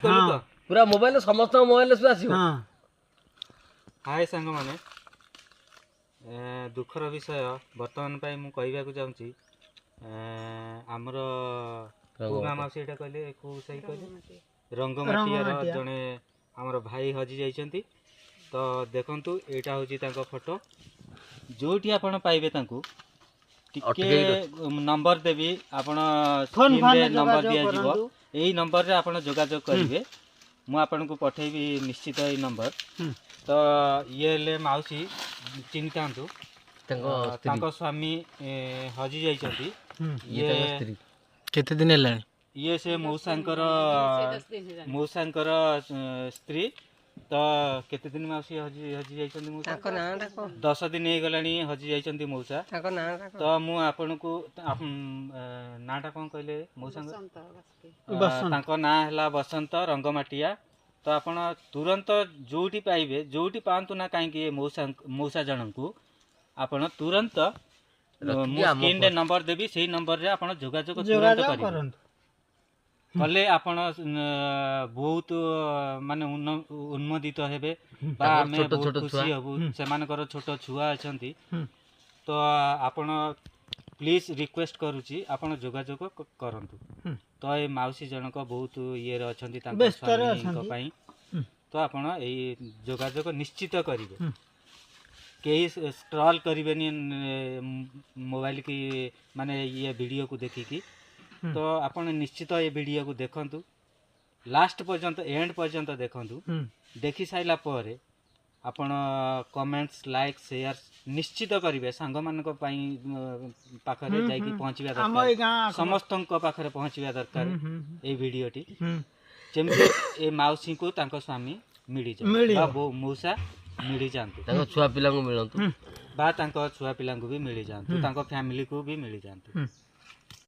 पूरा मोबाइल समस्त मोबाइल से आसीबो। हाय सांग माने दुखर विषय वर्तमान पाई मु कहबा को चाहूची हमर पूगा मासी एटा कहले को सही कहले रंगमाटियार जने हमर भाई हजी जाइछंती। तो देखंतु एटा होची तांको फोटो जोटी आपण पाइबे तांको टिके नंबर देबी आपण फोन रे नंबर दिया जीवो एही नंबर रे आपण जोगाजोग करिवे मु आपण को पठेबी निश्चित एही नंबर। तो ये ले माउसी चिंतांतु तांको स्वामी हजी जाइछंती। ये केते दिन हेलानी ये से मौसांकर स्त्री। तो केते दिन माउसी हजी जाइछंती मौसा ताको नाटा को 10 दिन हे गलानी हजी जाइछंती मौसा ताको नाटा को। तो मु आपन को नाटा कोन कहले मौसा ताको ना हला बसंत रंगमाटिया। तो आपण तुरंत जोटी पाइबे जोटी पांतु ना काहे कि मौसा जनन को आपण तुरंत मो स्क्रीन रे नंबर देबी सेही नंबर रे आपण जोगाजोग तुरंत करिवे कले आपण बहुत माने उन्मोदित हेबे बा हमें बहुत खुशी हबु से मानकर छोट छुआ अछंती। तो आपण प्लीज रिक्वेस्ट करूची आपण जोगाजोग करंतु। तो ए माउसी जनक बहुत ये रे अछंती तांको स्वामी पई। तो आपण ए जोगाजोग निश्चित करिवे केही स्क्रॉल करिवेनी मोबाइल की माने ये वीडियो को देखि की। तो आपण निश्चित ये वीडियो को देखंतु लास्ट पर्यंत एंड पर्यंत देखंतु देखि साइला परे आपण कमेंट्स लाइक शेयर निश्चित करिवे सांग मानक पई पाखरे जाई की पहुंचबा दरकार समस्तन को पाखरे पहुंचबा दरकार ए वीडियोटी जेमति ए माउसी को तांको स्वामी मिली जाय बा मौसा मिली जानतु तांको छुआ पिला को मिलंतु बा तांको छुआ पिला को भी मिली जानतु तांको फैमिली को भी मिली जानतु।